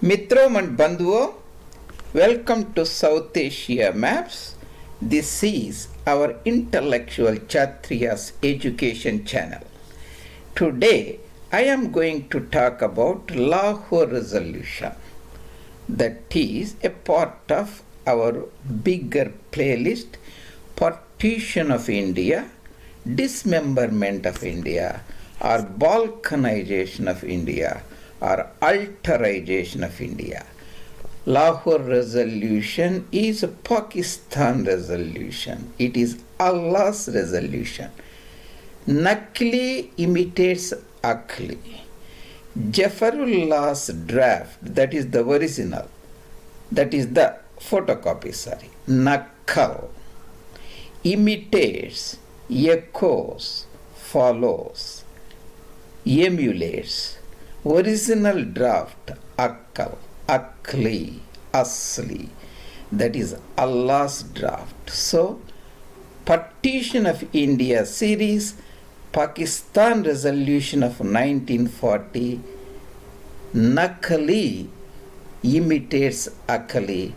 Mitrom and Bandhuo, welcome to South Asia Maps. This is our intellectual Kshatriya's education channel. Today I am going to talk about Lahore resolution. That is a part of our bigger playlist, Partition of India, Dismemberment of India, or Balkanization of India, or Alterization of India. Lahore resolution is a Pakistan resolution. It is Allah's resolution. Naql imitates AQL. Zafrullah's draft, that is the original, that is the photocopy, Naql, imitates, echoes, follows, emulates original draft, Aql, Aqli, Asli, that is Allah's draft. So, Partition of India series, Pakistan resolution of 1940, Naql imitates AQL.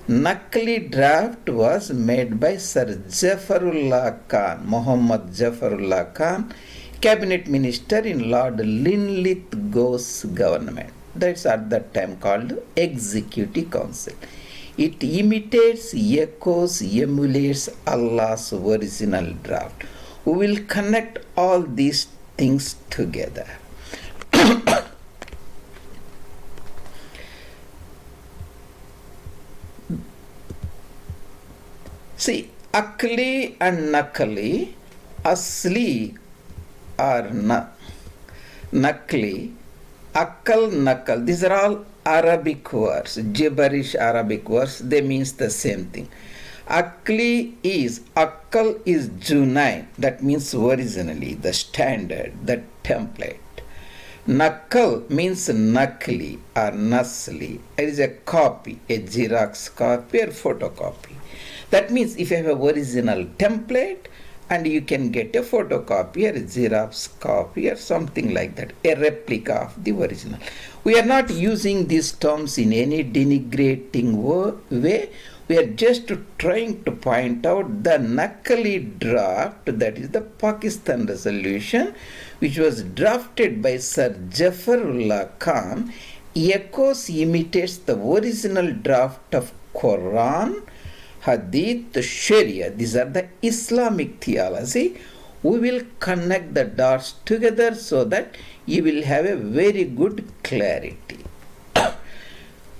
Naql draft was made by Sir Zafrullah Khan, Muhammad Zafrullah Khan, cabinet minister in Lord Linlithgow's government. That's at that time called Executive Council. It imitates, echoes, emulates Allah's original draft. We will connect all these things together. See, Aqli and Naqli, Asli or Naqli, Aql, Naql, these are all Arabic words, gibberish Arabic words, they means the same thing. Aql is Junain, that means originally, the standard, the template. Naql means Naqli or Nasli. It is a copy, a Xerox copy or photocopy. That means if you have an original template and you can get a photocopy or a Xerox copy or something like that, a replica of the original. We are not using these terms in any denigrating way. We are just trying to point out the Naql draft, that is the Pakistan resolution, which was drafted by Sir Zafrullah Khan, echoes, imitates the original draft of Quran, Hadith, Sharia. These are the Islamic theology. We will connect the dots together so that you will have a very good clarity.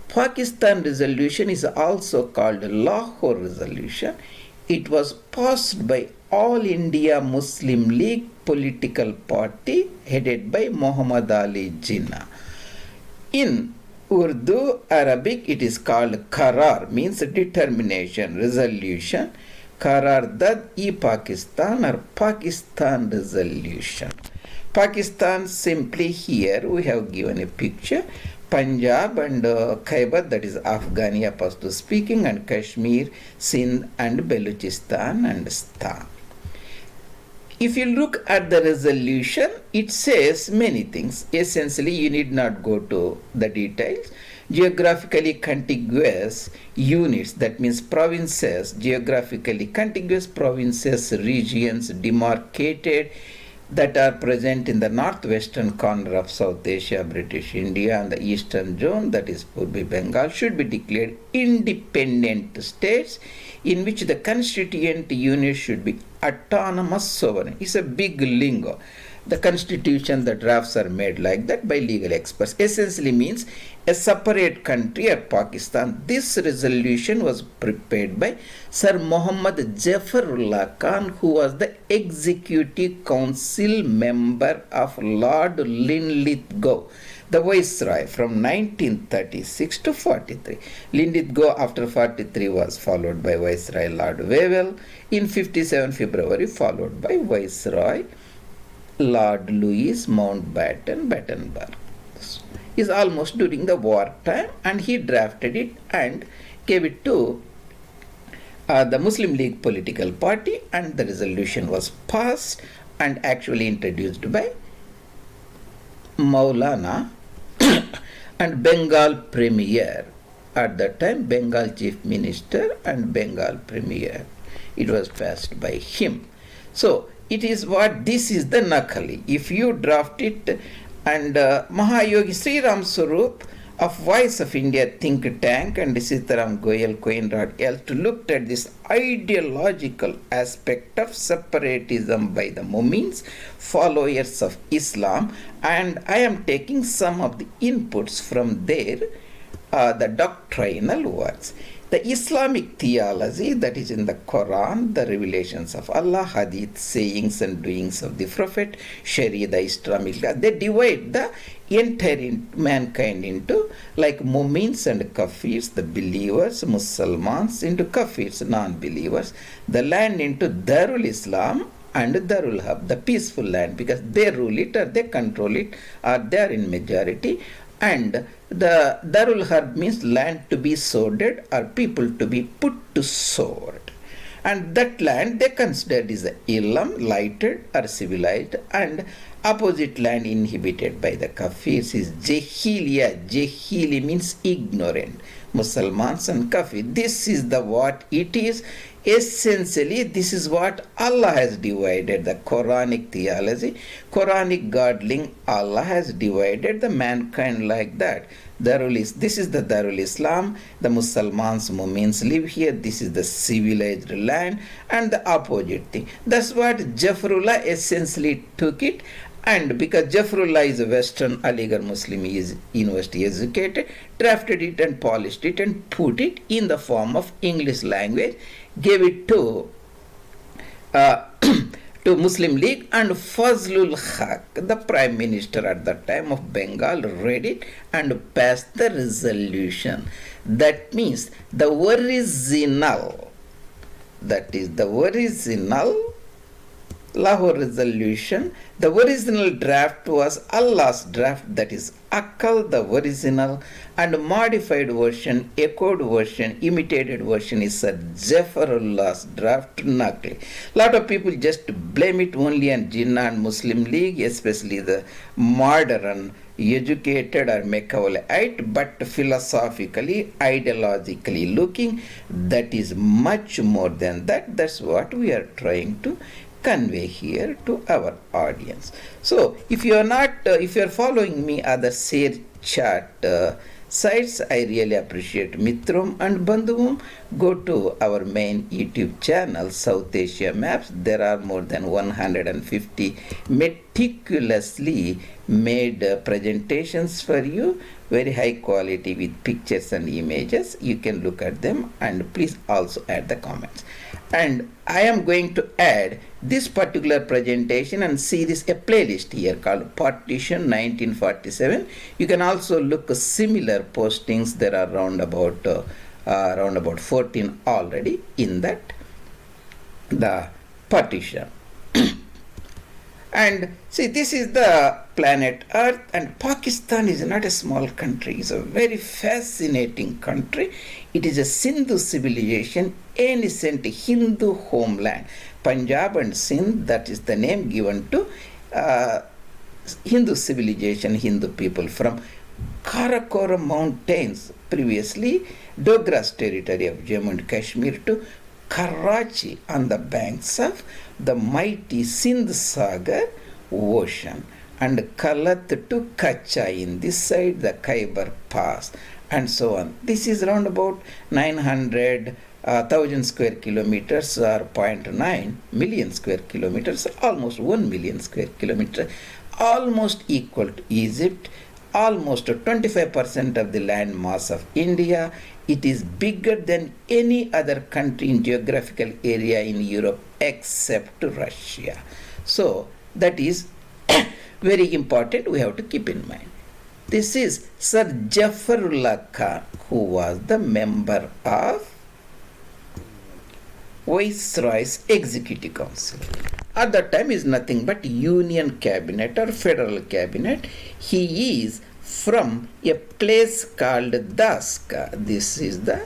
Pakistan resolution is also called Lahore resolution. It was passed by All India Muslim League political party headed by Muhammad Ali Jinnah. In Urdu, Arabic, it is called Qarar, means determination, resolution. Qarardad-e-Pakistan or Pakistan resolution. Pakistan, simply here we have given a picture. Punjab and Khyber, that is Afghania Pashto speaking, and Kashmir, Sindh and Balochistan and Stan. If you look at the resolution, it says many things. Essentially, you need not go to the details. Geographically contiguous units, that means provinces, geographically contiguous provinces, regions demarcated that are present in the northwestern corner of South Asia, British India, and the eastern zone, that is Purbi Bengal, should be declared independent states in which the constituent units should be autonomous sovereign. It's a big lingo. The constitution, the drafts are made like that by legal experts. Essentially means a separate country or Pakistan. This resolution was prepared by Sir Muhammad Zafrullah Khan, who was the Executive Council member of Lord Linlithgow, the Viceroy from 1936 to 43. Linlithgow after 43 was followed by Viceroy Lord Wavell. In 57 February followed by Viceroy Lord Louis Mountbatten Battenberg. Is almost during the war time, and he drafted it and gave it to the Muslim League political party, and the resolution was passed and actually introduced by Maulana and Bengal Premier. At that time, Bengal Chief Minister and Bengal Premier. It was passed by him. So, it is what, this is the Naql. If you draft it, and Mahayogi Sri Ram Swarup of Voice of India think tank and Sitaram Goyal Qarardad to looked at this ideological aspect of separatism by the Mu'mins, followers of Islam, and I am taking some of the inputs from there, the doctrinal works. The Islamic theology that is in the Quran, the revelations of Allah, Hadith, sayings and doings of the Prophet, Sharia, the Islamic law, they divide the entire mankind into like Mu'mins and Kafirs, the believers, Muslims into Kafirs, non-believers, the land into Darul Islam and Darul Harb, the peaceful land, because they rule it or they control it or they are in majority. And the Darul Harb means land to be sworded or people to be put to sword. And that land they considered is the Ilm, lighted or civilized, and opposite land inhabited by the Kafirs is Jahiliya. Jahili means ignorant. Muslims and Kafir. This is the what it is. Essentially, this is what Allah has divided, the Quranic theology, Quranic godling. Allah has divided the mankind like that. This is the Darul Islam, the Muslims, Mu'mins live here, this is the civilized land, and the opposite thing. That's what Zafrullah essentially took it, and because Zafrullah is a Western Aligarh Muslim University educated, drafted it and polished it and put it in the form of English language, gave it to to Muslim League, and Fazlul Haq, the Prime Minister at the time of Bengal, read it and passed the resolution. That means the original, that is the original Lahore resolution, the original draft was Allah's draft, that is Aql, the original, and modified version, echoed version, imitated version is Zafrullah's draft, Naql. Lot of people just blame it only on Jinnah and Muslim League, especially the modern educated or Machiavellite, but philosophically, ideologically looking, that is much more than that. That's what we are trying to convey here to our audience. So, if you are not, if you are following me other share chat sites, I really appreciate Mitrum and Bandhuvum. Go to our main YouTube channel, South Asia Maps. There are more than 150 meticulously made presentations for you, very high quality with pictures and images. You can look at them, and please also add the comments. And I am going to add this particular presentation and series, a playlist here called Partition 1947. You can also look at similar postings. There are around about 14 already in that, the partition. And see, this is the planet Earth, and Pakistan is not a small country. It's a very fascinating country. It is a Sindhu civilization, ancient Hindu homeland. Punjab and Sindh, that is the name given to Hindu civilization, Hindu people from Karakoram mountains, previously Dogras territory of Jammu and Kashmir, to Karachi on the banks of the mighty Sindh Sagar ocean, and Kalat to Kacha in this side, the Khyber Pass, and so on. This is around about 900,000 square kilometers or 0.9 million square kilometers, almost 1 million square kilometers, almost equal to Egypt, almost 25% of the land mass of India. It is bigger than any other country in geographical area in Europe except Russia. So that is very important, we have to keep in mind. This is Sir Zafrullah Khan, who was the member of Viceroy's Executive Council. At that time is nothing but Union Cabinet or Federal Cabinet. He is from a place called Daska. This is the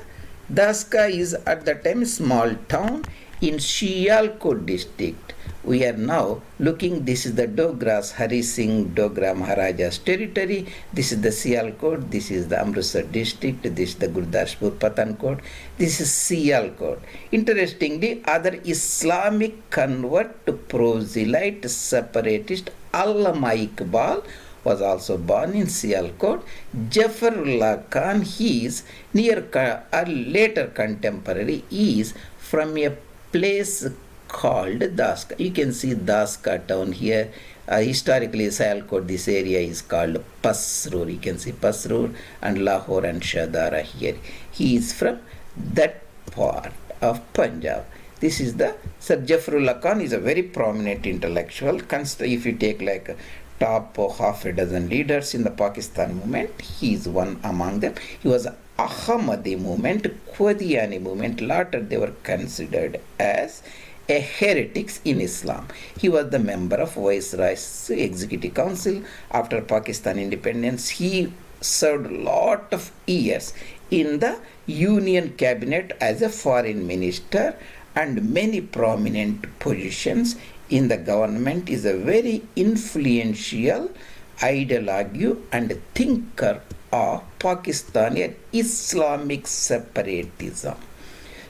Daska is at the time a small town in Sialkot district, we are now looking, this is the Dogras Hari Singh Dogra Maharaja's territory, this is the Sialkot, this is the Amritsar district, this is the Gurdaspur Pathankot, this is Sialkot. Interestingly, other Islamic convert proselyte separatist Allama Iqbal was also born in Sialkot. Zafrullah Khan, his later contemporary, is from a place called Daska. You can see Daska town here. Historically, Sialkot, this area is called Pasrur. You can see Pasrur and Lahore and Shadara here. He is from that part of Punjab. This is the Sir Zafrullah Khan is a very prominent intellectual. If you take like top half a dozen leaders in the Pakistan movement, he is one among them. He was Ahmadi movement, Qadiani movement. Later they were considered as a heretics in Islam. He was the member of Viceroy's Executive Council. After Pakistan independence, he served a lot of years in the Union Cabinet as a foreign minister and many prominent positions in the government. Is a very influential ideologue and thinker of Pakistani Islamic separatism.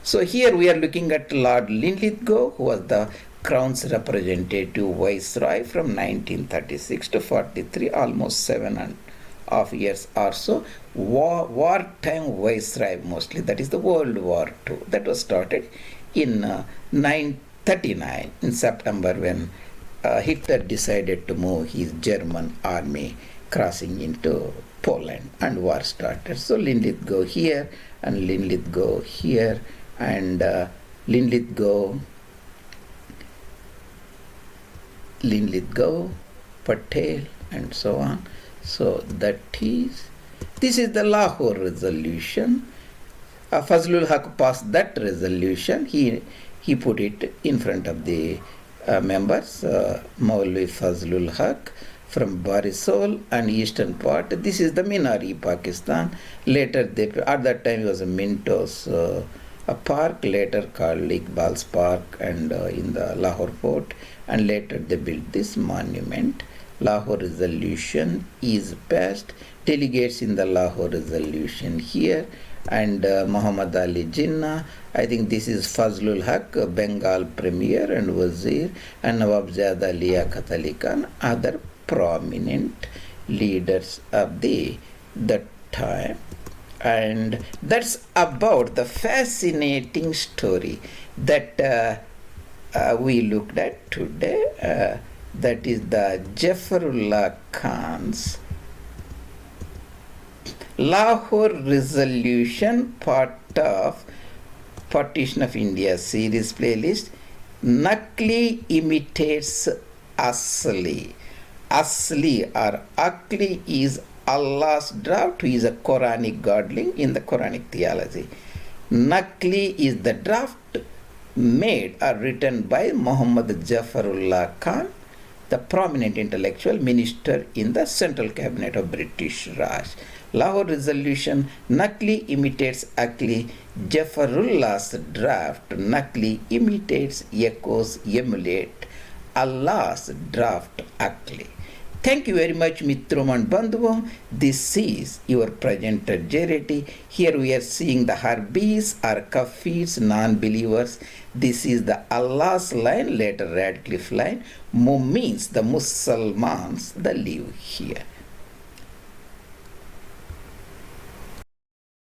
So here we are looking at Lord Linlithgow, who was the Crown's representative viceroy from 1936 to 43, almost 7.5 years or so. Wartime viceroy mostly, that is the World War II. That was started in 1939 in September when Hitler decided to move his German army crossing into Poland and war started. So Linlithgow here and Linlithgow here and Linlithgow, Patel and so on. So this is the Lahore resolution. Fazlul Haq passed that resolution. He put it in front of the members, Maulvi Fazlul Haq from Barisol and eastern part. This is the Minari, Pakistan. Later, at that time, it was a Mintos a park, later called Iqbal's Park, and in the Lahore port. And later they built this monument. Lahore resolution is passed. Delegates in the Lahore resolution here. And Muhammad Ali Jinnah, I think this is Fazlul Haq, Bengal Premier and Wazir, and Nawabzada Liaquat Ali Khan, other prominent leaders of the time. And that's about the fascinating story that we looked at today. That is the Zafrullah Khan's Lahore resolution, part of Partition of India series playlist. Naql imitates Asli. Asli or Aql is Allah's draft, who is a Quranic godling in the Quranic theology. Naql is the draft made or written by Muhammad Zafrullah Khan, the prominent intellectual minister in the central cabinet of British Raj. Lahore resolution, Naql imitates Aql. Zafrullah's draft, Naql imitates, echoes, emulate Allah's draft Aql. Thank you very much, Mitrom and Bandhuvam. This is your presenter Jarity. Here we are seeing the Harbis or Kafirs, non-believers. This is the Allah's line, later Radcliffe line. Means the Muslims that live here.